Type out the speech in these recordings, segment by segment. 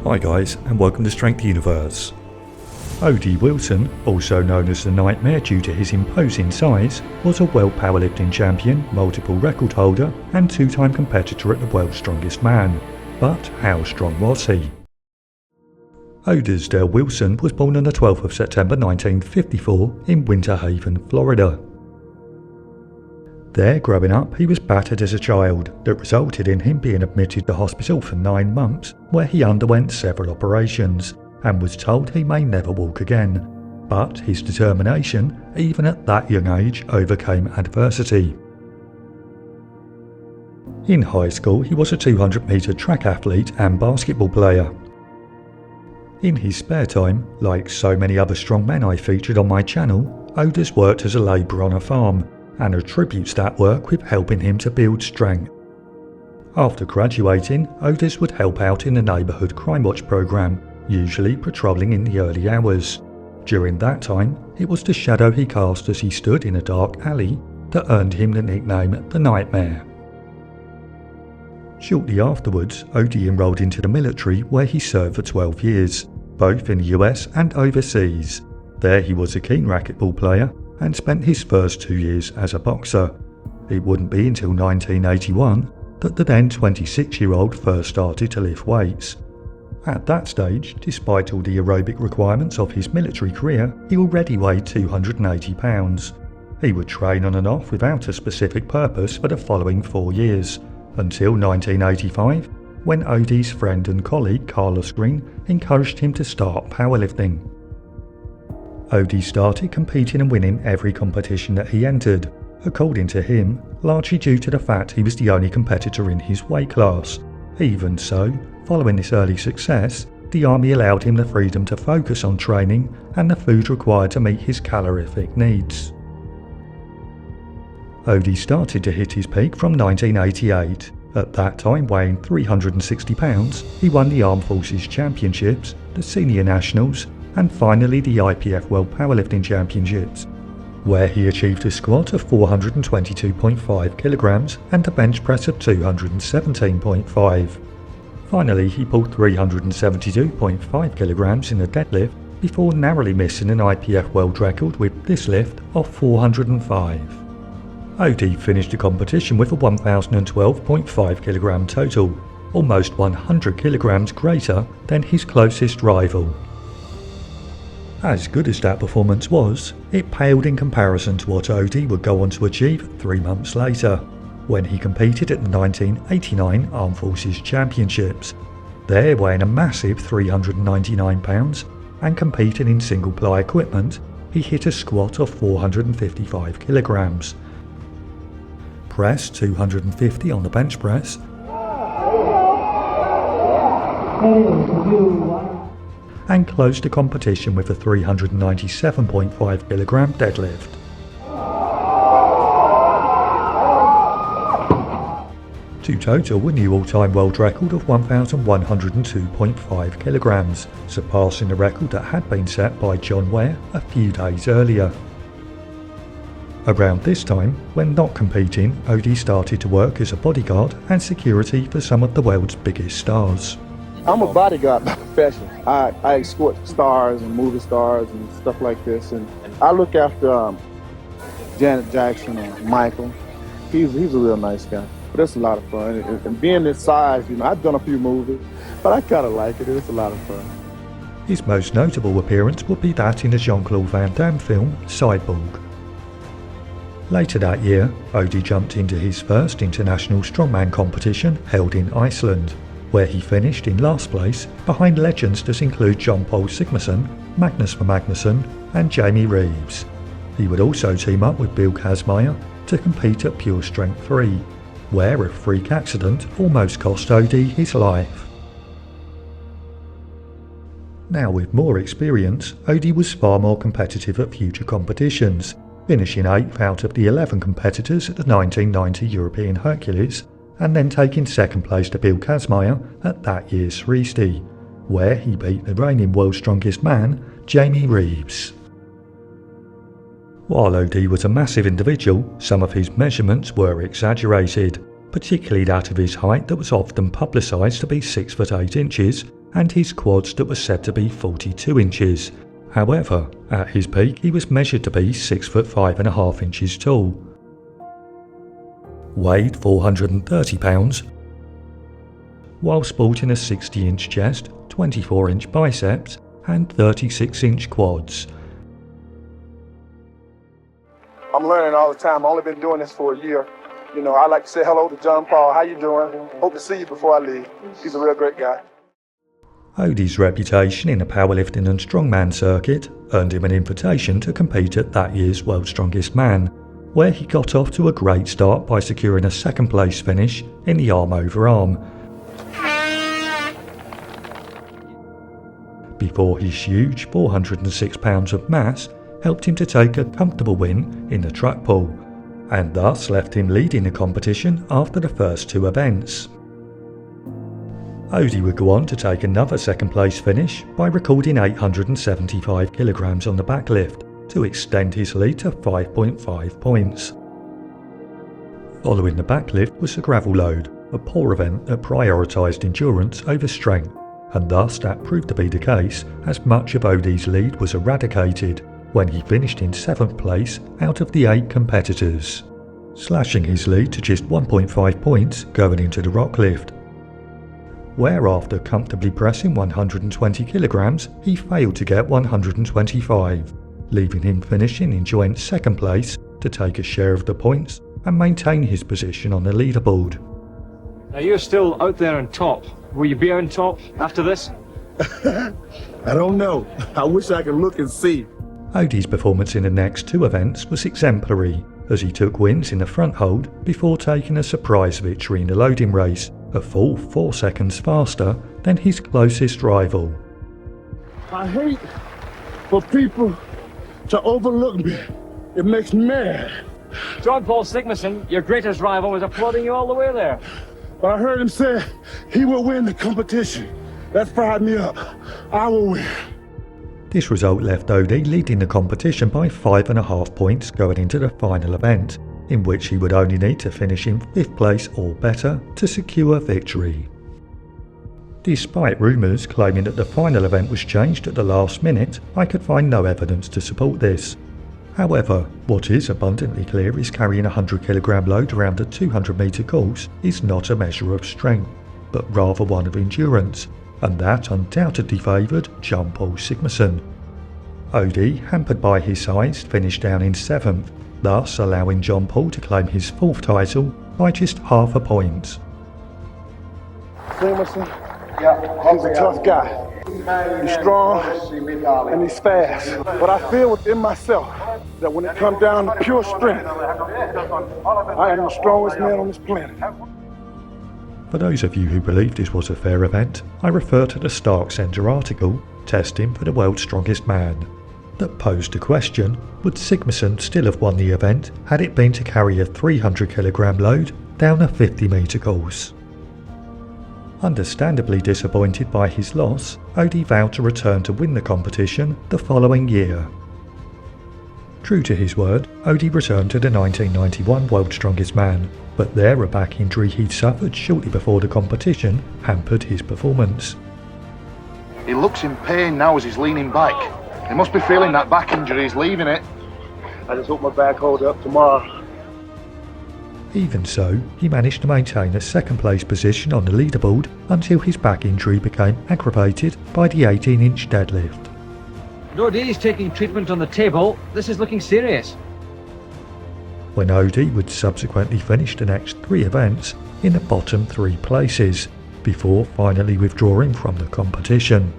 Hi guys, and welcome to Strength Universe. Odie Wilson, also known as the Nightmare due to his imposing size, was a world powerlifting champion, multiple record holder and two-time competitor at the World's Strongest Man. But how strong was he? Odisdale Wilson was born on the 12th of September 1954 in Winter Haven, Florida. There, growing up, he was battered as a child, that resulted in him being admitted to hospital for 9 months, where he underwent several operations, and was told he may never walk again. But his determination, even at that young age, overcame adversity. In high school, he was a 200-metre track athlete and basketball player. In his spare time, like so many other strongmen I featured on my channel, Odis worked as a labourer on a farm, and attributes that work with helping him to build strength. After graduating, Odis would help out in the neighbourhood crime watch programme, usually patrolling in the early hours. During that time, it was the shadow he cast as he stood in a dark alley that earned him the nickname The Nightmare. Shortly afterwards, Odie enrolled into the military where he served for 12 years, both in the US and overseas. There he was a keen racquetball player and spent his first 2 years as a boxer. It wouldn't be until 1981 that the then 26-year-old first started to lift weights. At that stage, despite all the aerobic requirements of his military career, he already weighed 280 pounds. He would train on and off without a specific purpose for the following 4 years, until 1985, when Odie's friend and colleague Carlos Green encouraged him to start powerlifting. Odie started competing and winning every competition that he entered, according to him, largely due to the fact he was the only competitor in his weight class. Even so, following this early success, the army allowed him the freedom to focus on training and the food required to meet his calorific needs. Odie started to hit his peak from 1988. At that time weighing 360 pounds, he won the Armed Forces Championships, the Senior Nationals, and finally the IPF World Powerlifting Championships, where he achieved a squat of 422.5 kilograms and a bench press of 217.5. Finally, he pulled 372.5 kilograms in a deadlift before narrowly missing an IPF world record with this lift of 405. Odie finished the competition with a 1012.5 kilogram total, almost 100 kilograms greater than his closest rival. As good as that performance was, it paled in comparison to what Odie would go on to achieve 3 months later, when he competed at the 1989 Armed Forces Championships. There, weighing a massive 399 pounds and competing in single-ply equipment, he hit a squat of 455 kilograms, press 250 on the bench press, and closed the competition with a 397.5 kilogram deadlift. To total a new all-time world record of 1,102.5 kilograms, surpassing the record that had been set by John Ware a few days earlier. Around this time, when not competing, Odie started to work as a bodyguard and security for some of the world's biggest stars. I'm a bodyguard by profession. I escort stars and movie stars and stuff like this, and I look after Janet Jackson and Michael. He's a real nice guy, but it's a lot of fun. And being this size, I've done a few movies, but I kind of like it. It's a lot of fun. His most notable appearance would be that in the Jean-Claude Van Damme film Cyborg. Later that year, Odie jumped into his first international strongman competition held in Iceland, where he finished in last place behind legends that include John Paul Sigmarsson, Magnus Magnusson and Jamie Reeves. He would also team up with Bill Kazmaier to compete at Pure Strength 3, where a freak accident almost cost Odie his life. Now with more experience, Odie was far more competitive at future competitions, finishing 8th out of the 11 competitors at the 1990 European Hercules, and then taking second place to Bill Kazmaier at that year's Sristi, where he beat the reigning world's strongest man, Jamie Reeves. While Odie was a massive individual, some of his measurements were exaggerated, particularly that of his height that was often publicised to be 6 foot 8 inches and his quads that were said to be 42 inches. However, at his peak he was measured to be 6 foot 5.5 inches tall. Weighed 430 pounds, while sporting a 60-inch chest, 24-inch biceps and 36-inch quads. I'm learning all the time. I've only been doing this for a year. You know, I like to say hello to John Paul. How you doing? Hope to see you before I leave. He's a real great guy. Odie's reputation in the powerlifting and strongman circuit earned him an invitation to compete at that year's World's Strongest Man, where he got off to a great start by securing a second place finish in the arm over arm, before his huge 406 pounds of mass helped him to take a comfortable win in the truck pull, and thus left him leading the competition after the first two events. Odie would go on to take another second place finish by recording 875 kilograms on the backlift to extend his lead to 5.5 points. Following the backlift was the gravel load, a poor event that prioritised endurance over strength, and thus that proved to be the case as much of Odie's lead was eradicated when he finished in 7th place out of the 8 competitors, slashing his lead to just 1.5 points going into the rock lift, where after comfortably pressing 120 kilograms he failed to get 125, leaving him finishing in joint 2nd place to take a share of the points and maintain his position on the leaderboard. Now you're still out there on top. Will you be on top after this? I don't know. I wish I could look and see. Odie's performance in the next 2 events was exemplary, as he took wins in the front hold before taking a surprise victory in the loading race, a full 4 seconds faster than his closest rival. I hate for people to overlook me. It makes me mad. John Paul Sigmason, your greatest rival, was applauding you all the way there. But I heard him say he will win the competition. That fired me up. I will win. This result left Odie leading the competition by 5.5 points going into the final event, in which he would only need to finish in 5th place or better to secure victory. Despite rumours claiming that the final event was changed at the last minute, I could find no evidence to support this. However, what is abundantly clear is carrying a 100 kilogram load around a 200 metre course is not a measure of strength, but rather one of endurance, and that undoubtedly favoured John Paul Sigmason. Odie, hampered by his size, finished down in 7th, thus allowing John Paul to claim his 4th title by just half a point. Sigmason, he's a tough guy. He's strong and he's fast. But I feel within myself that when it comes down to pure strength, I am the strongest man on this planet. For those of you who believe this was a fair event, I refer to the Stark Center article, Testing for the World's Strongest Man, that posed the question, would Sigmason still have won the event had it been to carry a 300 kilogram load down a 50 metre course? Understandably disappointed by his loss, Odie vowed to return to win the competition the following year. True to his word, Odie returned to the 1991 World's Strongest Man, but there a back injury he'd suffered shortly before the competition hampered his performance. He looks in pain now as he's leaning back. He must be feeling that back injury, he's leaving it. I just hope my back holds up tomorrow. Even so, he managed to maintain a 2nd place position on the leaderboard until his back injury became aggravated by the 18-inch deadlift. Odie's taking treatment on the table. This is looking serious. When Odie would subsequently finish the next 3 events in the bottom 3 places, before finally withdrawing from the competition.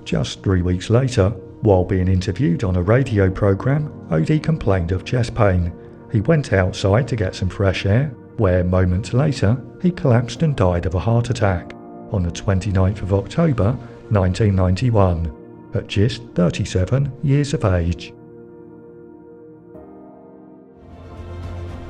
Just 3 weeks later, while being interviewed on a radio programme, Odie complained of chest pain. He went outside to get some fresh air, where moments later he collapsed and died of a heart attack on the 29th of October 1991, at just 37 years of age.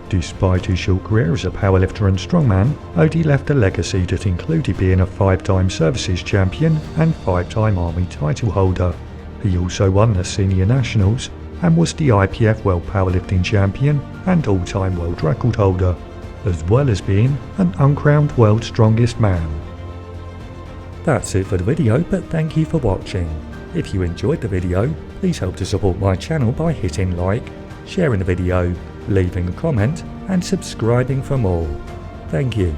Despite his short career as a powerlifter and strongman, Odie left a legacy that included being a 5-time services champion and 5-time Army title holder. He also won the Senior Nationals and was the IPF World Powerlifting Champion and all-time world record holder, as well as being an uncrowned World's Strongest Man. That's it for the video, but thank you for watching. If you enjoyed the video, please help to support my channel by hitting like, sharing the video, leaving a comment and subscribing for more. Thank you.